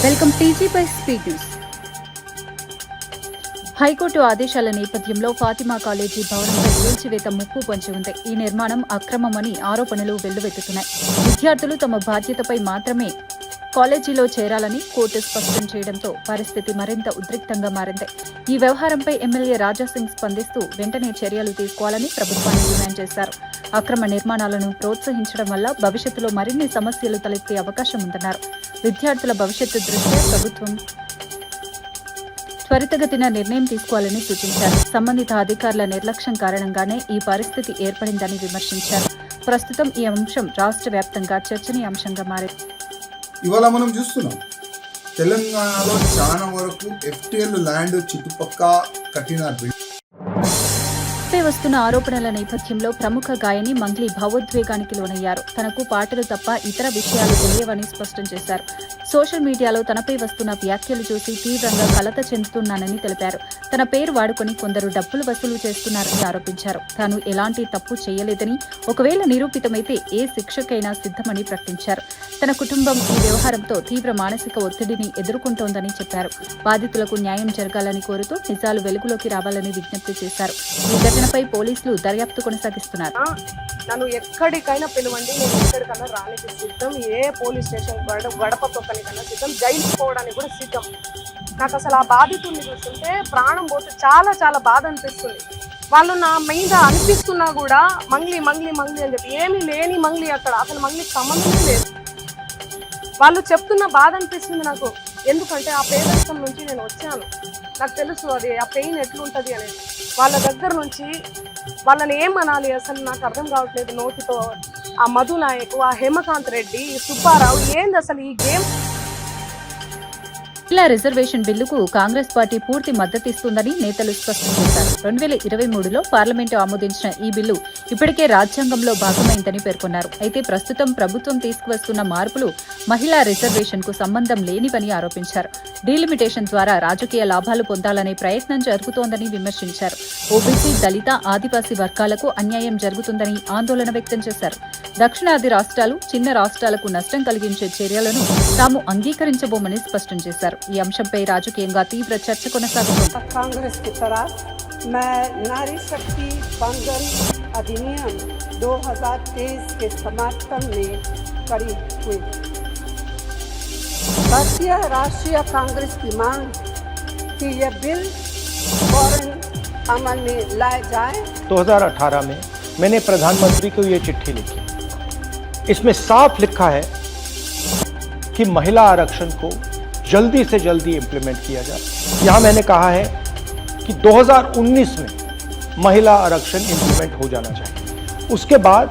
Welcome TG పై speed news. High court ఆదేశాల నేపథ్యంలో Fatima college భవనంపై కూల్చివేత ముప్పు పొంచి ఉంది. ఈ నిర్మాణం అక్రమమని ఆరోపణలు వెల్లువెత్తుతున్నాయి. విద్యార్థులు తమ బాధ్యతపై మాత్రమే కాలేజీలో చేరాలని కోర్టు స్పష్టం చేయడంతో పరిస్థితి మరింత ఉద్రిక్తంగా మారింది. ఈ వ్యవహారంపై ఎమ్మెల్యే రాజాసింగ్ స్పందిస్తూ వెంటనే చర్యలు తీసుకోవాలని ప్రభుత్వాన్ని డిమాండ్ చేశారు. అక్రమ నిర్మాణాలను ప్రోత్సహించడం వల్ల భవిష్యత్తులో మరిన్ని సమస్యలు తలెత్తే అవకాశం ఉందన్నారు. విద్యార్థుల భవిష్యత్తు దృష్ట్యా ప్రభుత్వం త్వరితగతిన నిర్ణయం తీసుకోవాలని సూచించారు. సంబంధిత అధికారుల నిర్లక్ష్యం కారణంగానే ఈ పరిస్థితి ఏర్పడిందని విమర్శించారు. ప్రస్తుతం ఈ అంశం రాష్ట్ర వ్యాప్తంగా చర్చనీయాంశంగా మారింది. ఇవాళ మనం చూస్తున్నాం తెలంగాణలో చాలా వరకు FTL ల్యాండ్ చుట్టుపక్కల కట్టిన వస్తున్న ఆరోపణల నేపథ్యంలో ప్రముఖ గాయని మంగ్లీ భావోద్వేగానికి లోనయ్యారు. తనకు పాటలు తప్ప ఇతర విషయాలు తెలియవని స్పష్టం చేశారు. సోషల్ మీడియాలో తనపై వస్తున్న వ్యాఖ్యలు చూసి తీవ్రంగా కలత చెందుతున్నానని తెలిపారు. తన పేరు వాడుకొని కొందరు డబ్బులు వసూలు చేస్తున్నారని ఆరోపించారు. తాను ఎలాంటి తప్పు చేయలేదని, ఒకవేళ నిరూపితమైతే ఏ శిక్షకైనా సిద్ధమని ప్రకటించారు. తన కుటుంబం ఈ వ్యవహారంతో తీవ్ర మానసిక ఒత్తిడిని ఎదుర్కొంటోందని చెప్పారు. బాధితులకు న్యాయం జరగాలని కోరుతూ నిజాలు వెలుగులోకి రావాలని విజ్ఞప్తి చేశారు. ఈ ఘటనపై పోలీసులు దర్యాప్తు కొనసాగిస్తున్నారు. నన్ను ఎక్కడికైనా పిలవండి, నేను ఎక్కడికైనా రానికి సిద్ధం. ఏ పోలీస్ స్టేషన్ గడప తొక్కనికైనా సిద్ధం, జైలుకి పోవడానికి కూడా సిద్ధం. నాకు అసలు ఆ బాధితుడిని చూస్తుంటే ప్రాణం పోతే చాలా చాలా బాధ అనిపిస్తుంది. వాళ్ళు నా మీద అనిపిస్తున్నా కూడా మంగ్లీ మంగ్లీ మంగ్లీ అని చెప్పి ఏమీ లేని మంగ్లీ, అక్కడ అసలు మంగ్లీకి సంబంధమే లేదు. వాళ్ళు చెప్తున్న బాధ అనిపిస్తుంది నాకు. ఎందుకంటే ఆ పేదరికం నుంచి నేను వచ్చాను, నాకు తెలుసు అది ఆ పెయిన్ ఎట్లుంటుంది అనేది. వాళ్ళ దగ్గర నుంచి వాళ్ళని ఏమనాలి అసలు నాకు అర్థం కావట్లేదు. నోటితో ఆ మధు నాయక్, ఆ హేమకాంత్ రెడ్డి, సుబ్బారావు, ఏంది అసలు ఈ గేమ్? మహిళా రిజర్వేషన్ బిల్లుకు కాంగ్రెస్ పార్టీ పూర్తి మద్దతిస్తుందని నేతలు స్పష్టం చేశారు. 2023లో పార్లమెంటు ఆమోదించిన ఈ బిల్లు ఇప్పటికే రాజ్యాంగంలో భాగమైందని పేర్కొన్నారు. అయితే ప్రస్తుతం ప్రభుత్వం తీసుకువస్తున్న మార్పులు మహిళా రిజర్వేషన్ కు సంబంధం లేనివని ఆరోపించారు. డీలిమిటేషన్ ద్వారా రాజకీయ లాభాలు పొందాలనే ప్రయత్నం జరుగుతోందని విమర్శించారు. ఓబీసీ, దళిత, ఆదివాసీ వర్గాలకు అన్యాయం జరుగుతుందని ఆందోళన వ్యక్తం చేశారు. దక్షిణాది రాష్ట్రాలు, చిన్న రాష్ట్రాలకు నష్టం కలిగించే చర్యలను తాము అంగీకరించబోమని స్పష్టం చేశారు. ఈ అంశంపై రాజకీయంగా తీవ్ర చర్చ కొనసాగుతోంది. కాంగ్రెస్ की तरफ मैं नारी शक्ति बंधन अधिनियम 2023 के समर्थन में खड़ी हुई। भारतीय राष्ट्रीय कांग्रेस की मांग कि यह बिल फौरन अमल में लाया जाए। 2018 में मैंने प्रधानमंत्री को ये चिट्ठी लिखी। इसमें साफ लिखा है कि महिला आरक्षण को जल्दी से जल्दी इंप्लीमेंट किया जाए। यहाँ मैंने कहा है कि 2019 में महिला आरक्षण इंप्लीमेंट हो जाना चाहिए। उसके बाद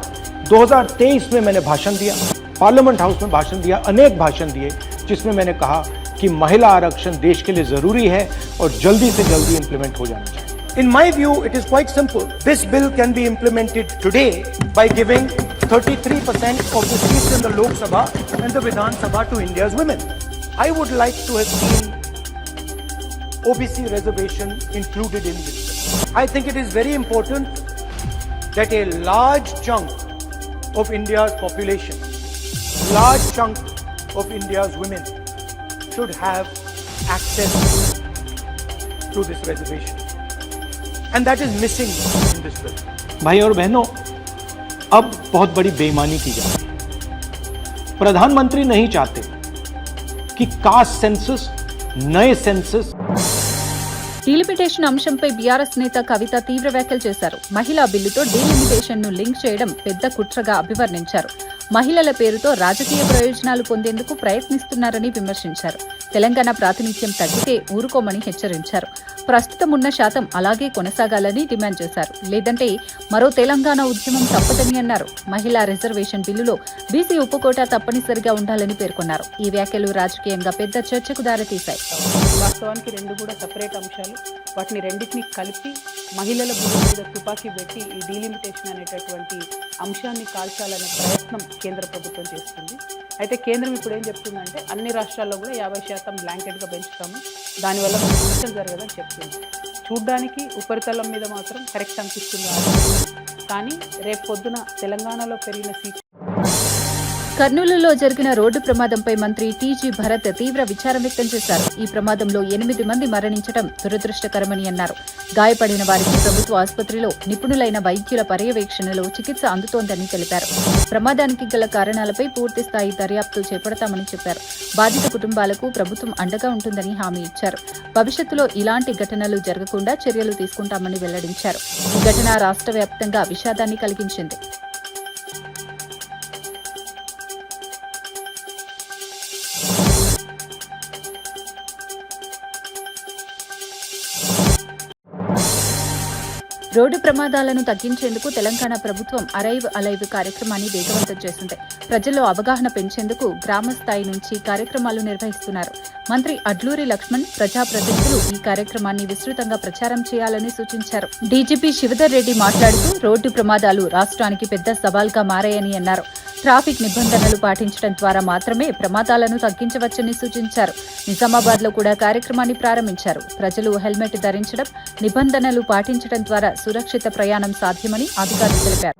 2023 में मैंने भाषण दिया, पार्लियामेंट हाउस में भाषण दिया, अनेक भाषण दिए, जिसमें मैंने कहा कि महिला आरक्षण देश के लिए जरूरी है और जल्दी से जल्दी इंप्लीमेंट हो जाना चाहिए। In my view, it is quite simple. This bill can be implemented today by giving 33% of the seats in the Lok Sabha and the Vidhan Sabha to India's women. I would like to have seen OBC reservation included in this bill. I think it is very important that a large chunk of India's population, large chunk of India's women should have access to this reservation. And that is missing in this bill. भाई और बहनों, अब बहुत बड़ी बेईमानी की जा रही है। प्रधानमंत्री नहीं चाहते कि कास्ट सेंसस, नए सेंसस। డీలిమిటేషన్ అంశంపై బీఆర్ఎస్ నేత కవిత తీవ్ర వ్యాఖ్యలు చేశారు. మహిళా బిల్లుతో డీలిమిటేషన్ ను లింక్ చేయడం పెద్ద కుట్రగా అభివర్ణించారు. మహిళల పేరుతో రాజకీయ ప్రయోజనాలు పొందేందుకు ప్రయత్నిస్తున్నారని విమర్శించారు. తెలంగాణ ప్రాతినిధ్యం తగ్గితే ఊరుకోమని హెచ్చరించారు. ప్రస్తుతం ఉన్న శాతం అలాగే కొనసాగాలని డిమాండ్ చేశారు. లేదంటే మరో తెలంగాణ ఉద్యమం తప్పదని అన్నారు. మహిళా రిజర్వేషన్ బిల్లులో బీసీ ఉపకోటా తప్పనిసరిగా ఉండాలని పేర్కొన్నారు. ఈ వ్యాఖ్యలు రాజకీయంగా పెద్ద చర్చకు దారితీశాయి. వాస్తవానికి రెండు కూడా సపరేట్ అంశాలు. వాటిని రెండింటినీ కలిపి మహిళల భూమి మీద తుపాకీ పెట్టి ఈ డీలిమిటేషన్ అనేటటువంటి అంశాన్ని కాల్చాలనే ప్రయత్నం కేంద్ర ప్రభుత్వం చేస్తుంది. అయితే కేంద్రం ఇప్పుడు ఏం చెప్తుందంటే అన్ని రాష్ట్రాల్లో కూడా 50% బ్లాంకెట్గా పెంచుతాము, దానివల్ల మనకు నష్టం జరగదని చెప్తుంది. చూడ్డానికి ఉపరితలం మీద మాత్రం కరెక్ట్ అనిపిస్తుంది, కానీ రేపు పొద్దున తెలంగాణలో పెరిగిన సీట్లు కర్నూలులో జరిగిన రోడ్డు ప్రమాదంపై మంత్రి టీజీ భరత్ తీవ్ర విచారం వ్యక్తం చేశారు. ఈ ప్రమాదంలో 8 మంది మరణించడం దురదృష్టకరమని అన్నారు. గాయపడిన వారికి ప్రభుత్వ ఆసుపత్రిలో నిపుణులైన వైద్యుల పర్యవేక్షణలో చికిత్స అందుతోందని తెలిపారు. ప్రమాదానికి గల కారణాలపై పూర్తి స్థాయి దర్యాప్తు చేపడతామని చెప్పారు. బాధిత కుటుంబాలకు ప్రభుత్వం అండగా ఉంటుందని హామీ ఇచ్చారు. భవిష్యత్తులో ఇలాంటి ఘటనలు జరగకుండా చర్యలు తీసుకుంటామని వెల్లడించారు. ఈ ఘటన రాష్ట్ర వ్యాప్తంగా విషాదాన్ని కలిగించింది. రోడ్డు ప్రమాదాలను తగ్గించేందుకు తెలంగాణ ప్రభుత్వం అరైవ్ అలైవ్ కార్యక్రమాన్ని వేగవంతం చేసింది. ప్రజల్లో అవగాహన పెంచేందుకు గ్రామ స్థాయి నుంచి కార్యక్రమాలు నిర్వహిస్తున్నారు. మంత్రి అడ్లూరి లక్ష్మణ్, ప్రజాప్రతినిధులు ఈ కార్యక్రమాన్ని విస్తృతంగా ప్రచారం చేయాలని సూచించారు. డీజీపీ శివధర్ రెడ్డి మాట్లాడుతూ రోడ్డు ప్రమాదాలు రాష్ట్రానికి పెద్ద సవాల్గా మారాయని అన్నారు. ట్రాఫిక్ నిబంధనలు పాటించడం ద్వారా మాత్రమే ప్రమాదాలను తగ్గించవచ్చని సూచించారు. నిజామాబాద్లో కూడా కార్యక్రమాన్ని ప్రారంభించారు. ప్రజలు హెల్మెట్ ధరించడం, నిబంధనలు పాటించడం ద్వారా సురక్షిత ప్రయాణం సాధ్యమని అధికారులు తెలిపారు.